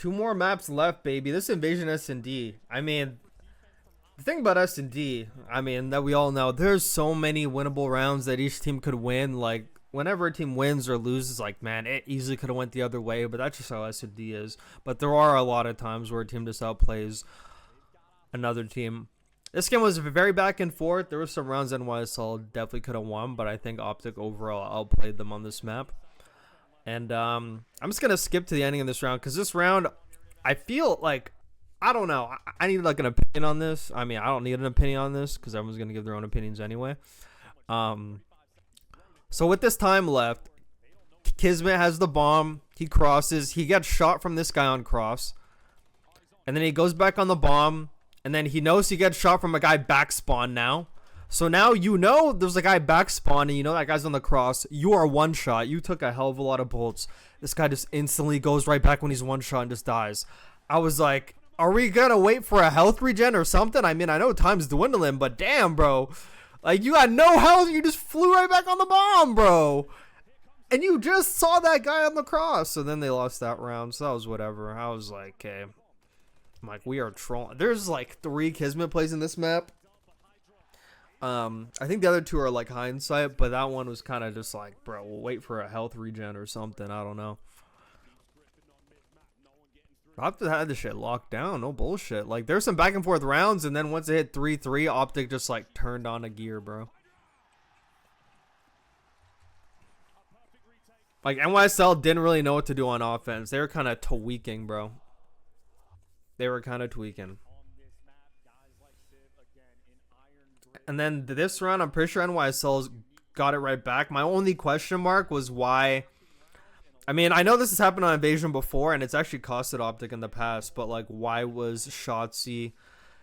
2 more maps left, baby. This invasion SnD. I mean, the thing about SnD, I mean, that we all know, there's so many winnable rounds that each team could win. Like, whenever a team wins or loses, like, man, it easily could have went the other way, but that's just how SnD is. But there are a lot of times where a team just outplays another team. This game was very back and forth. There were some rounds NYSL definitely could have won, but I think OpTic overall outplayed them on this map. And I'm just going to skip to the ending of this round because this round, I feel like, I don't know. I need like an opinion on this. I mean, I don't need an opinion on this because everyone's going to give their own opinions anyway. So with this time left, Kismet has the bomb. He crosses. He gets shot from this guy on cross. And then he goes back on the bomb. And then he knows he gets shot from a guy back spawn now. So now you know there's a guy back spawn and you know that guy's on the cross. You are one shot. You took a hell of a lot of bullets. This guy just instantly goes right back when he's one shot and just dies. I was like, are we gonna wait for a health regen or something? I mean, I know time's dwindling, but damn, bro. Like, you got no health. You just flew right back on the bomb, bro. And you just saw that guy on the cross. So then they lost that round. So that was whatever. I was like, okay. I'm like, we are trolling. There's like 3 Kismet plays in this map. I think the other 2 are like hindsight, but that one was kind of just like, bro, we'll wait for a health regen or something. I don't know. OpTic had this shit locked down. No bullshit. Like, there's some back and forth rounds, and then once it hit 3-3, OpTic just like turned on a gear, bro. Like, NYSL didn't really know what to do on offense. They were kind of tweaking, bro. They were kind of tweaking. And then this round, I'm pretty sure NYSL's got it right back. My only question mark was why. I mean, I know this has happened on Invasion before, and it's actually costed OpTic in the past, but like, why was Shottzy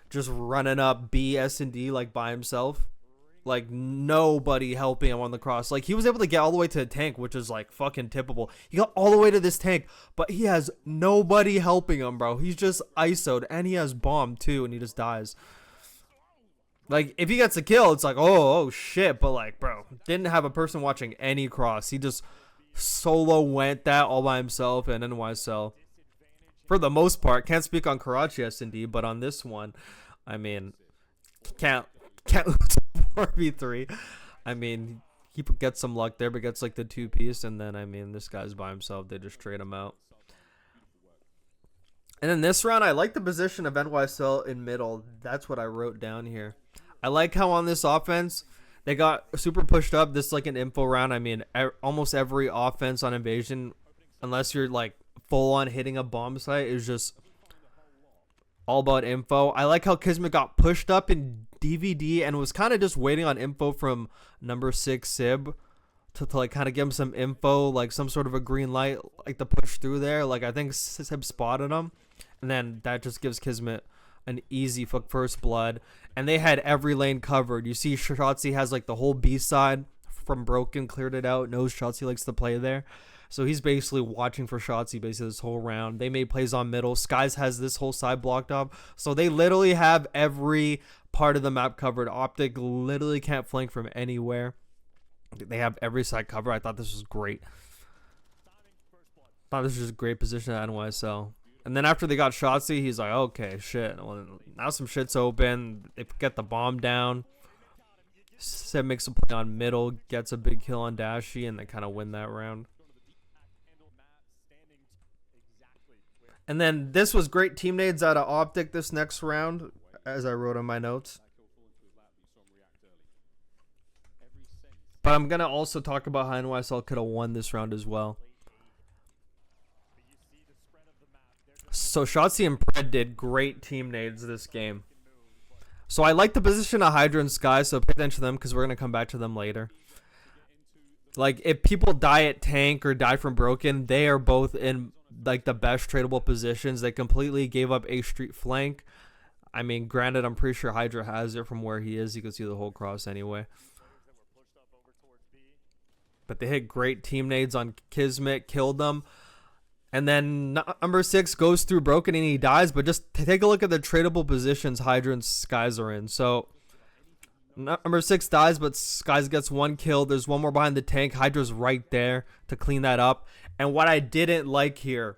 just running up B, SnD like by himself? Like, nobody helping him on the cross. Like, he was able to get all the way to the tank, which is like fucking tippable. He got all the way to this tank, but he has nobody helping him, bro. He's just ISO'd, and he has bomb too, and he just dies. Like, if he gets a kill, it's like, oh shit. But like, bro, didn't have a person watching any cross. He just solo went that all by himself, and NYSL, for the most part, can't speak on Karachi SnD, but on this one, I mean, can't lose 4v3. I mean, he gets some luck there, but gets like the 2-piece, and then, I mean, this guy's by himself. They just trade him out. And in this round, I like the position of NYSL in middle. That's what I wrote down here. I like how on this offense, they got super pushed up. This is like an info round. I mean, almost every offense on Invasion, unless you're like full on hitting a bomb site, is just all about info. I like how Kismet got pushed up in DVD and was kind of just waiting on info from number 6 Sib to like kind of give him some info, like some sort of a green light, like to push through there. Like, I think Sib spotted him, and then that just gives Kismet an easy first blood. And they had every lane covered. You see Shottzy has like the whole B side from Broken, cleared it out, knows Shottzy likes to play there. So he's basically watching for Shottzy basically this whole round. They made plays on middle. Skies has this whole side blocked off. So they literally have every part of the map covered. OpTic literally can't flank from anywhere. They have every side covered. I thought this was great. Thought this was just a great position at NYSL. And then after they got Shottzy, he's like, okay, shit. Well, now some shit's open. They get the bomb down. Seb makes a play on middle, gets a big kill on Dashy, and they kind of win that round. And then this was great team nades out of OpTic this next round, as I wrote in my notes. But I'm going to also talk about how NYSL could have won this round as well. So Shottzy and Pred did great team nades this game. So I like the position of Hydra and Sky, so pay attention to them because we're going to come back to them later. Like, if people die at tank or die from broken, they are both in like the best tradable positions. They completely gave up A Street flank. I mean, granted, I'm pretty sure Hydra has it from where he is. You can see the whole cross anyway. But they hit great team nades on Kismet, killed them. And then number 6 goes through broken and he dies. But just take a look at the tradable positions Hydra and Skies are in. So number 6 dies, but Skies gets 1 kill. There's 1 more behind the tank. Hydra's right there to clean that up. And what I didn't like here,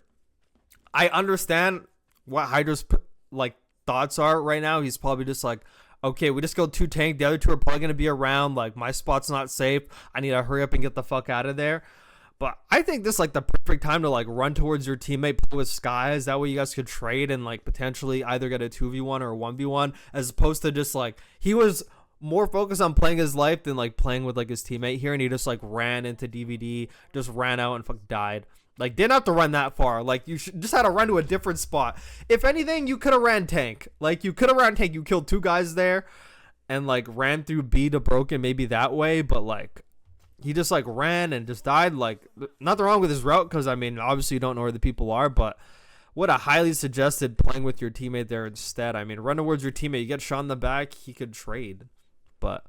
I understand what Hydra's like thoughts are right now. He's probably just like, okay, we just killed 2 tank. The other 2 are probably gonna be around. Like my spot's not safe. I need to hurry up and get the fuck out of there. But I think this is like the perfect time to like run towards your teammate, play with Skies. That way you guys could trade and like potentially either get a 2v1 or a 1v1, as opposed to just like he was more focused on playing his life than like playing with like his teammate here, and he just like ran into DVD, just ran out and fuck died. Like didn't have to run that far. Like you just had to run to a different spot. If anything, you could have ran tank. Like you could have ran tank. You killed 2 guys there, and like ran through B to broken maybe that way. But like he just like ran and just died. Like nothing wrong with his route, because I mean obviously you don't know where the people are, but would have highly suggested playing with your teammate there instead. I mean, run towards your teammate. You get shot in the back, he could trade. But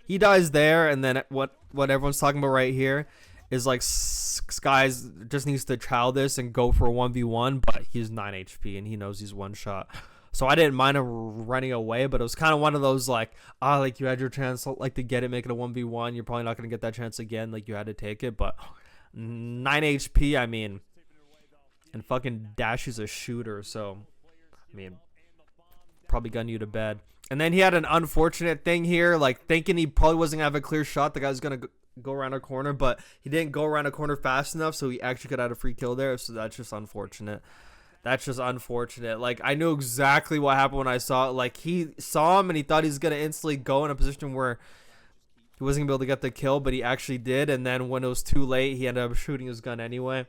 he dies there, and then what everyone's talking about right here is like Skies just needs to chow this and go for a 1v1, but he's 9 HP and he knows he's one shot. So I didn't mind him running away, but it was kind of one of those like, like you had your chance like to get it, make it a 1v1. You're probably not going to get that chance again. Like you had to take it, but 9 HP, I mean, and fucking Dash is a shooter. So, I mean, probably gun you to bed. And then he had an unfortunate thing here, like thinking he probably wasn't going to have a clear shot. The guy's going to go around a corner, but he didn't go around a corner fast enough, so he actually could have a free kill there. So that's just unfortunate. That's just unfortunate. Like, I knew exactly what happened when I saw it. Like, he saw him and he thought he was going to instantly go in a position where he wasn't going to be able to get the kill, but he actually did. And then when it was too late, he ended up shooting his gun anyway.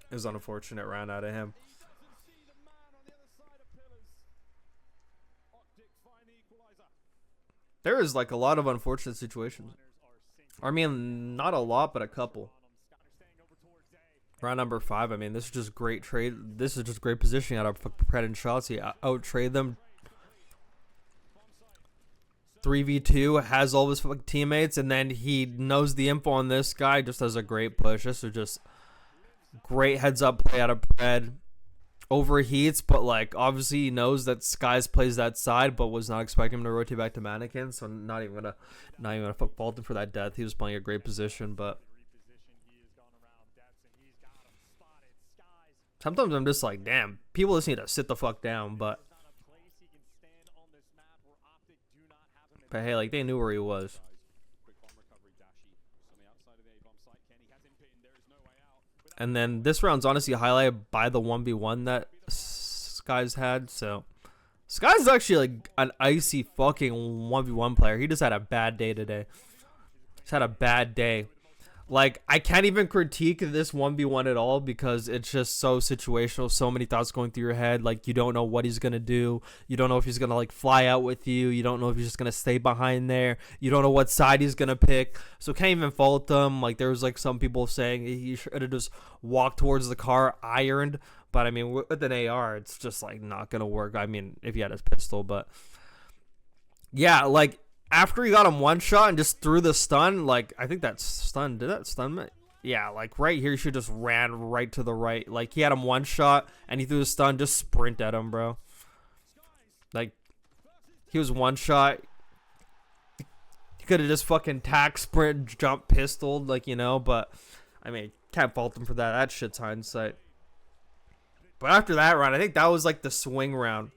It was an unfortunate round out of him. There is like a lot of unfortunate situations. I mean, not a lot, but a couple. Round number 5. I mean, this is just great trade. This is just great positioning out of Pred and Shottzy. Out trade them. 3v2, has all of his teammates, and then he knows the info on this guy. Just does a great push. This is just great heads up play out of Pred. Overheats, but like obviously he knows that Skies plays that side, but was not expecting him to rotate back to Mannequin, so not even gonna fault him for that death. He was playing a great position, but sometimes I'm just like, damn, people just need to sit the fuck down. But hey, like they knew where he was. And then this round's honestly highlighted by the 1v1 that Skies had. So Skies is actually like an icy fucking 1v1 player. He just had a bad day today. Just had a bad day. Like, I can't even critique this 1v1 at all because it's just so situational. So many thoughts going through your head. Like, you don't know what he's going to do. You don't know if he's going to, like, fly out with you. You don't know if he's just going to stay behind there. You don't know what side he's going to pick. So, can't even fault him. Like, there was, like, some people saying he should have just walked towards the car ironed. But, I mean, with an AR, it's just, like, not going to work. I mean, if he had his pistol. But, yeah, like, after he got him one shot and just threw the stun, like, I think that stun, did that stun me? Yeah, like, right here, he should just ran right to the right. Like, he had him one shot, and he threw the stun, just sprint at him, bro. Like, he was one shot. He could have just fucking tack, sprint, jump, pistoled, like, you know, but, I mean, can't fault him for that. That shit's hindsight. But after that round, I think that was, like, the swing round.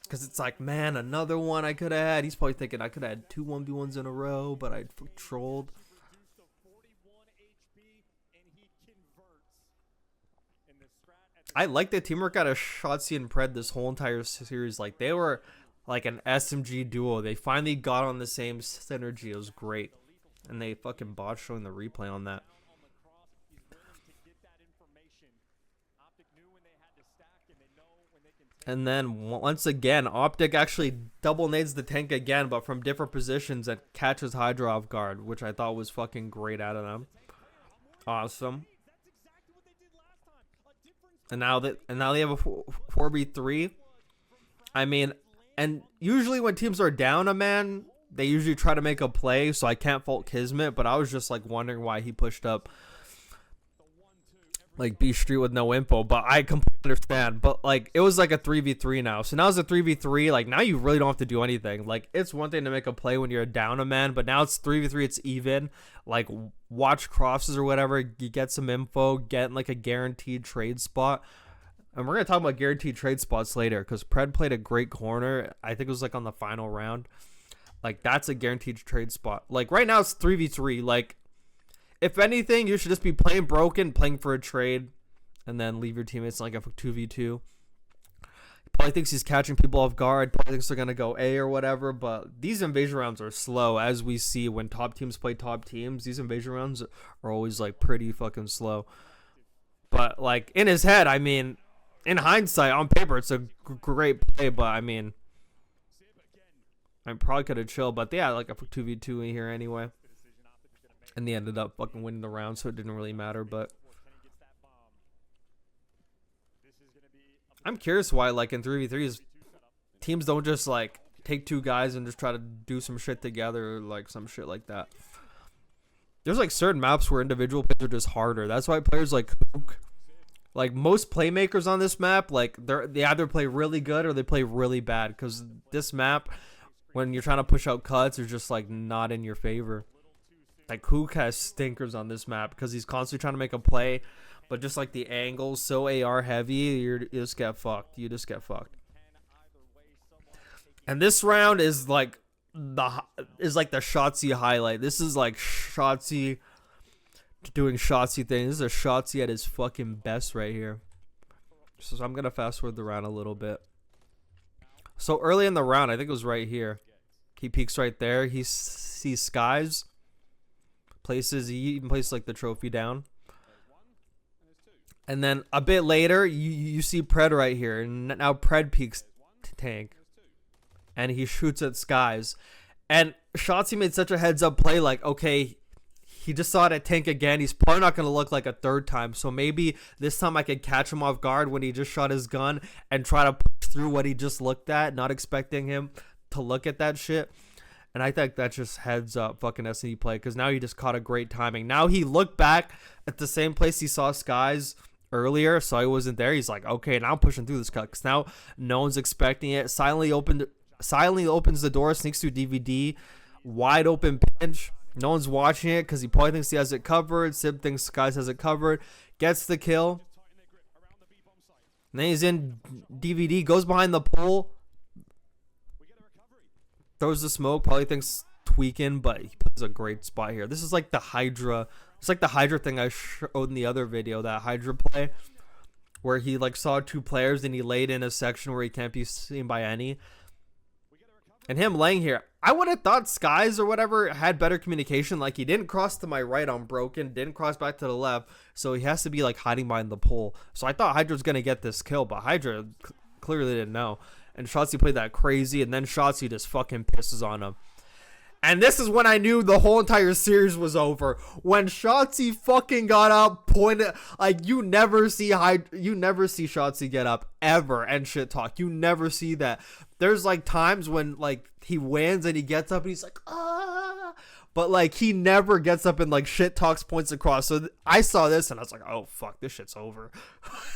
Because it's like, man, another one I could have had. He's probably thinking I could have had 2 1v1s in a row, but I trolled. I like the teamwork out of Shottzy and Pred this whole entire series. Like, they were like an SMG duo. They finally got on the same synergy. It was great. And they fucking botched showing the replay on that. And then once again, OpTic actually double nades the tank again, but from different positions and catches Hydra off guard, which I thought was fucking great out of them. Awesome. And now they have a 4v3. I mean, and usually when teams are down a man, they usually try to make a play, so I can't fault Kismet, but I was just like wondering why he pushed up like B Street with no info, but I completely understand. But like it was like a 3v3 now. So now it's a 3v3. Like now you really don't have to do anything. Like it's one thing to make a play when you're down a man, but now it's 3v3, it's even. Like watch crosses or whatever, you get some info, get like a guaranteed trade spot. And we're gonna talk about guaranteed trade spots later because Pred played a great corner. I think it was like on the final round. Like that's a guaranteed trade spot. Like right now it's 3v3. Like if anything, you should just be playing broken, playing for a trade, and then leave your teammates like a 2v2. He probably thinks he's catching people off guard. Probably thinks they're going to go A or whatever. But these invasion rounds are slow, as we see when top teams play top teams. These invasion rounds are always like pretty fucking slow. But like in his head, I mean, in hindsight, on paper, it's a great play. But I mean, I probably could have chilled. But yeah, like a 2v2 in here anyway. And they ended up fucking winning the round, so it didn't really matter. But I'm curious why, like in 3v3s, teams don't just like take two guys and just try to do some shit together, or like some shit like that. There's like certain maps where individual plays are just harder. That's why players like Kook, like most playmakers on this map, like they either play really good or they play really bad. Because this map, when you're trying to push out cuts, are just like not in your favor. Like Kook has stinkers on this map because he's constantly trying to make a play, but just like the angles so AR heavy, you just get fucked. You just get fucked. And this round is like the Shottzy highlight. This is like Shottzy doing Shottzy things. This is a Shottzy at his fucking best right here. So I'm gonna fast forward the round a little bit. So early in the round, I think it was right here. He peeks right there. He sees skies. He even places like the trophy down. And then a bit later, you see Pred right here. And now Pred peeks tank. And he shoots at skies. And Shottzy made such a heads up play, like, okay, he just saw it at tank again. He's probably not going to look like a third time. So maybe this time I could catch him off guard when he just shot his gun and try to push through what he just looked at, not expecting him to look at that shit. And I think that just heads up fucking SnD play because now he just caught a great timing. Now he looked back at the same place he saw skies earlier, so he wasn't there. He's like, okay, now I'm pushing through this cut because now no one's expecting it. Silently opens the door, sneaks through DVD, wide open pinch. No one's watching it because he probably thinks he has it covered. Sib thinks skies has it covered. Gets the kill. And then he's in DVD, goes behind the pole. Throws the smoke, probably thinks tweaking, but he puts a great spot here. This is like the Hydra. It's like the Hydra thing I showed in the other video, that Hydra play, where he like saw two players and he laid in a section where he can't be seen by any. And him laying here, I would have thought skies or whatever had better communication. Like he didn't cross to my right on broken, didn't cross back to the left, so he has to be like hiding behind the pole. So I thought Hydra was gonna get this kill, but Hydra clearly didn't know. And Shottzy played that crazy, and then Shottzy just fucking pisses on him. And this is when I knew the whole entire series was over. When Shottzy fucking got up, pointed, like you never see Shottzy get up ever and shit talk. You never see that. There's like times when like he wins and he gets up and he's like, ah. But like he never gets up and like shit talks, points across. So I saw this and I was like, oh fuck, this shit's over.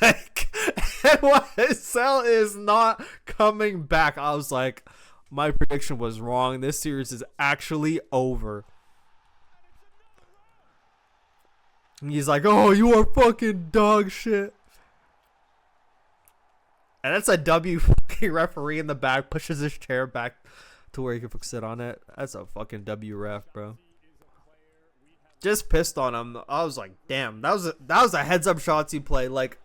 Like NYSL is not coming back. I was like, my prediction was wrong. This series is actually over. And he's like, oh, you are fucking dog shit. And that's a W fucking referee in the back, pushes his chair back to where he can sit on it. That's a fucking W ref, bro. Just pissed on him. I was like, damn, that was a heads up Shottzy play. Like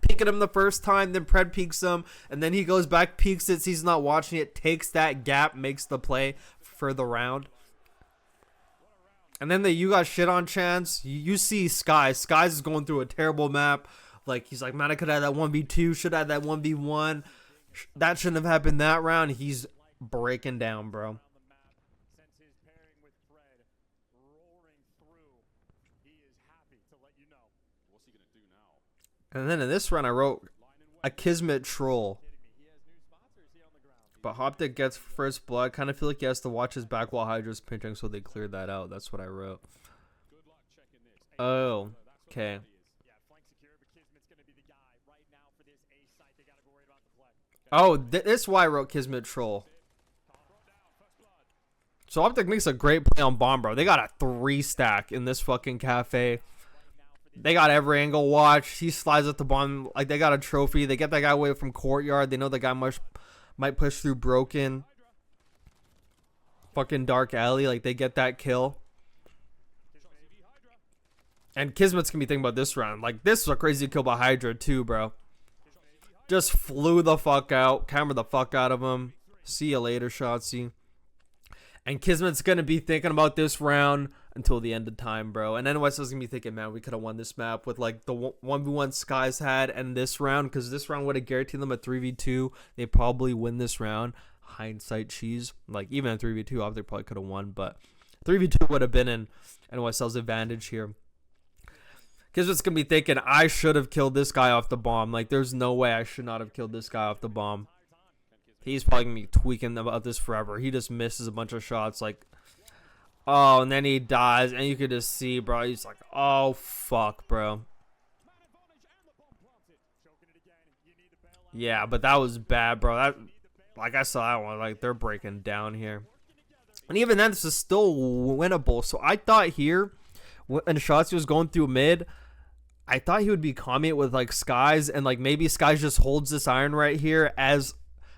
peeking him the first time, then Pred peeks him, and then he goes back, peeks it, sees he's not watching it, takes that gap, makes the play for the round. And then you got shit on chance. You see Skies. Skies is going through a terrible map. Like he's like, man, I could have that 1v2, should have had that 1v1. That shouldn't have happened that round. He's breaking down, bro. And then in this run, I wrote a Kismet troll. But OpTic gets first blood. Kind of feel like he has to watch his back while Hydra's pinching, so they cleared that out. That's what I wrote. Oh, okay. Oh, this is why I wrote Kismet Troll. So OpTic makes a great play on bomb, bro. They got a 3-stack in this fucking cafe. They got every angle watch. He slides at the bomb like they got a trophy. They get that guy away from courtyard. They know the guy might push through broken. Fucking dark alley. Like they get that kill. And Kismet's gonna be thinking about this round. Like this was a crazy kill by Hydra too, bro. Just flew the fuck out. Camera the fuck out of him. See you later, Shottzy. And Kismet's gonna be thinking about this round until the end of time, bro. And NYSL's gonna be thinking, man, we could have won this map with like the 1v1 Skies had and this round, because this round would have guaranteed them a 3v2. They probably win this round. Hindsight cheese. Like even a 3v2, OpTic probably could have won, but 3v2 would have been in NYSL's advantage here. Kismet's gonna be thinking, I should have killed this guy off the bomb. Like there's no way I should not have killed this guy off the bomb. He's probably gonna be tweaking about this forever. He just misses a bunch of shots, like, oh, and then he dies, and you could just see, bro. He's like, oh fuck, bro. Yeah, but that was bad, bro. That, like I saw that one, like they're breaking down here, and even then, this is still winnable. So I thought here, when Shottzy was going through mid, I thought he would be calming it with like Skies, and like maybe Skies just holds this iron right here as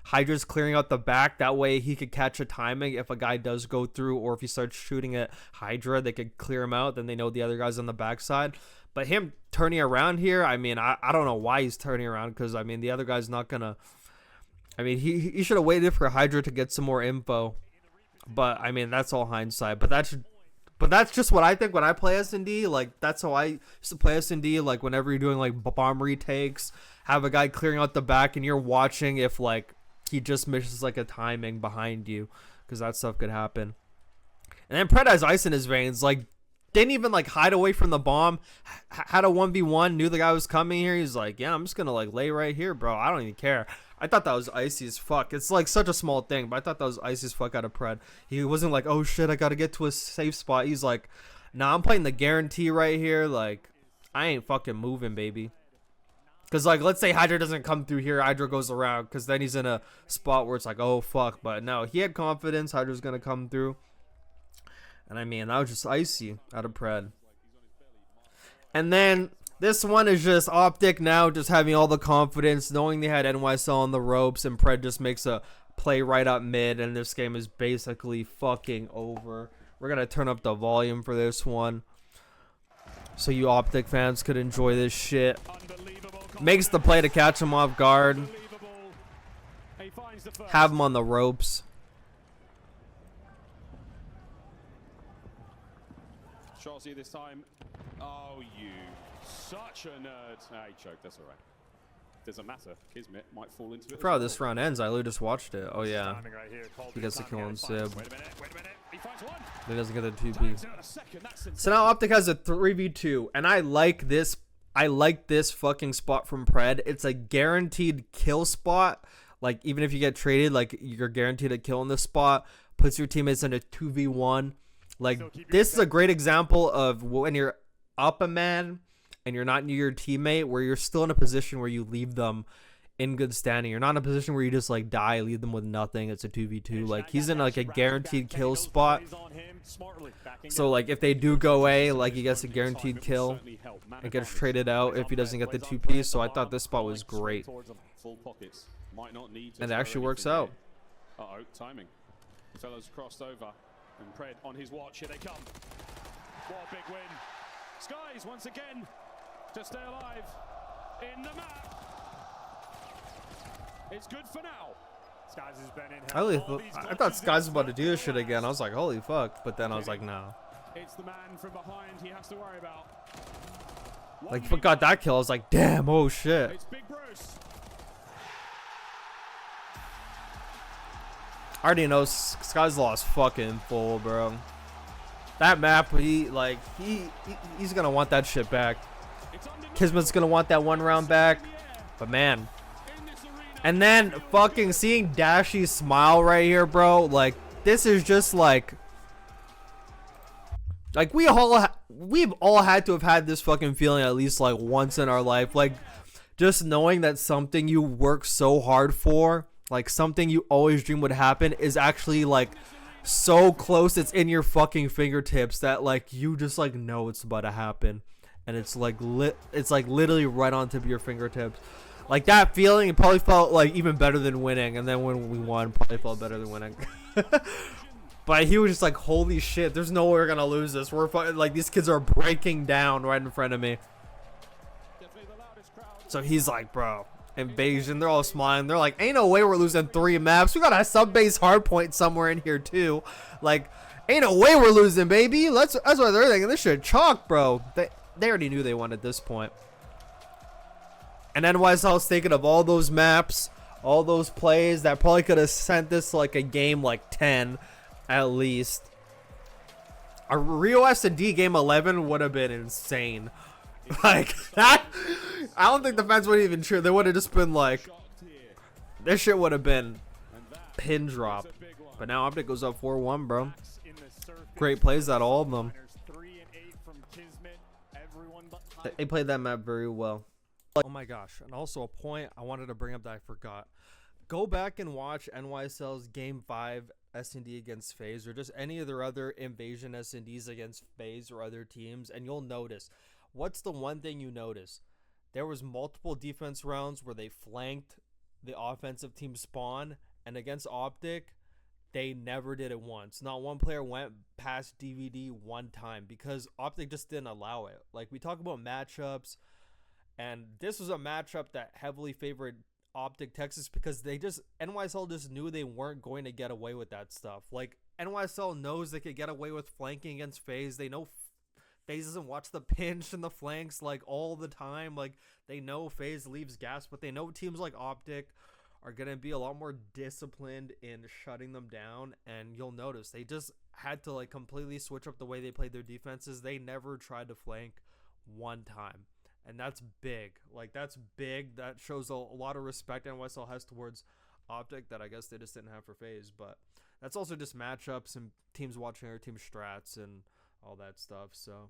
Hydra's clearing out the back. That way he could catch a timing if a guy does go through, or if he starts shooting at Hydra, they could clear him out. Then they know the other guy's on the backside. But him turning around here, I mean, I don't know why he's turning around, because I mean the other guy's not gonna. I mean he should have waited for Hydra to get some more info. But I mean that's all hindsight. But that's just what I think when I play SnD. Like that's how I used to play SnD. Like whenever you're doing like bomb retakes, have a guy clearing out the back, and you're watching if like he just misses like a timing behind you, because that stuff could happen. And then Pred has ice in his veins. Like didn't even like hide away from the bomb. Had a 1v1. Knew the guy was coming here. He's like, yeah, I'm just gonna like lay right here, bro. I don't even care. I thought that was icy as fuck. It's like such a small thing, but I thought that was icy as fuck out of Pred. He wasn't like, oh shit, I gotta get to a safe spot. He's like, nah, I'm playing the guarantee right here. Like I ain't fucking moving, baby. Because, like, let's say Hydra doesn't come through here. Hydra goes around, because then he's in a spot where it's like, oh, fuck. But no, he had confidence. Hydra's going to come through. And, I mean, that was just icy out of Pred. And then this one is just OpTic now, just having all the confidence, knowing they had NYSL on the ropes, and Pred just makes a play right up mid, and this game is basically fucking over. We're going to turn up the volume for this one, so you OpTic fans could enjoy this shit. Makes the play to catch him off guard. Have him on the ropes. Shottzy this time. Oh, you such a nerd. Ah, he choked. That's all right. Doesn't matter. Kismet might fall into it. For how this round ends, I literally just watched it. Oh yeah. He gets the kill on Sib. Wait a minute. He finds one. He doesn't get the 2B. So now OpTic has a 3v2, and I like this. I like this fucking spot from Pred. It's a guaranteed kill spot. Like even if you get traded, like you're guaranteed a kill in this spot. Puts your teammates in a 2v1. Like this is a great example of when you're up a man and you're not near your teammate, where you're still in a position where you leave them in good standing. You're not in a position where you just like die, leave them with nothing. It's a 2v2. Like he's in like a guaranteed kill spot. So like if they do go away, like he gets a guaranteed kill and gets traded out if he doesn't get the 2P. So I thought this spot was great. And it actually works out. Uh-oh, timing. The fellows crossed over. And Pred on his watch. Here they come. What a big win. Skies once again to stay alive in the map. It's good for now. Skies has been in. I thought Skies was about to do this shit again. I was like, holy fuck. But then I was like, no. It's the man from behind he has to worry about. Like, if I got that kill, I was like, damn, oh shit. It's Big Bruce. I already know Skies lost fucking full, bro. That map, he's gonna want that shit back. Kismet's gonna want that one round back. But man. And then fucking seeing Dashy smile right here, bro. Like, this is just like we've all had to have had this fucking feeling at least like once in our life. Like, just knowing that something you work so hard for, like something you always dream would happen, is actually like so close, it's in your fucking fingertips, that like you just like know it's about to happen, and it's like it's like literally right on tip of your fingertips. Like that feeling, it probably felt like even better than winning, and then when we won, probably felt better than winning. But he was just like, holy shit, there's no way we're gonna lose this. We're like, these kids are breaking down right in front of me. So he's like, bro, invasion. They're all smiling. They're like, ain't no way we're losing 3 maps. We got a sub-base hard point somewhere in here too. Like, ain't no way we're losing, baby. That's what they're thinking. This shit chalk, bro. They already knew they won at this point. And NYSL was thinking of all those maps, all those plays that probably could have sent this like a game like 10 at least. A Rio SnD game 11 would have been insane. Like that, I don't think the fans would even cheer. They would have just been like, this shit would have been pin drop. But now OpTic goes up 4-1, bro. Great plays out of all of them. They played that map very well. Oh my gosh, and also a point I wanted to bring up that I forgot. Go back and watch NYSL's Game 5 SnD against FaZe, or just any of their other Invasion SnDs against FaZe or other teams, and you'll notice. What's the one thing you notice? There was multiple defense rounds where they flanked the offensive team spawn, and against OpTic, they never did it once. Not one player went past DVD one time because OpTic just didn't allow it. Like, we talk about matchups, and this was a matchup that heavily favored OpTic Texas because NYSL just knew they weren't going to get away with that stuff. Like, NYSL knows they could get away with flanking against FaZe. They know FaZe doesn't watch the pinch and the flanks like all the time. Like, they know FaZe leaves gas, but they know teams like OpTic are going to be a lot more disciplined in shutting them down. And you'll notice they just had to like completely switch up the way they played their defenses. They never tried to flank one time. And that's big. Like, that's big. That shows a lot of respect NYSL has towards OpTic that I guess they just didn't have for FaZe. But that's also just matchups and teams watching their team strats and all that stuff. So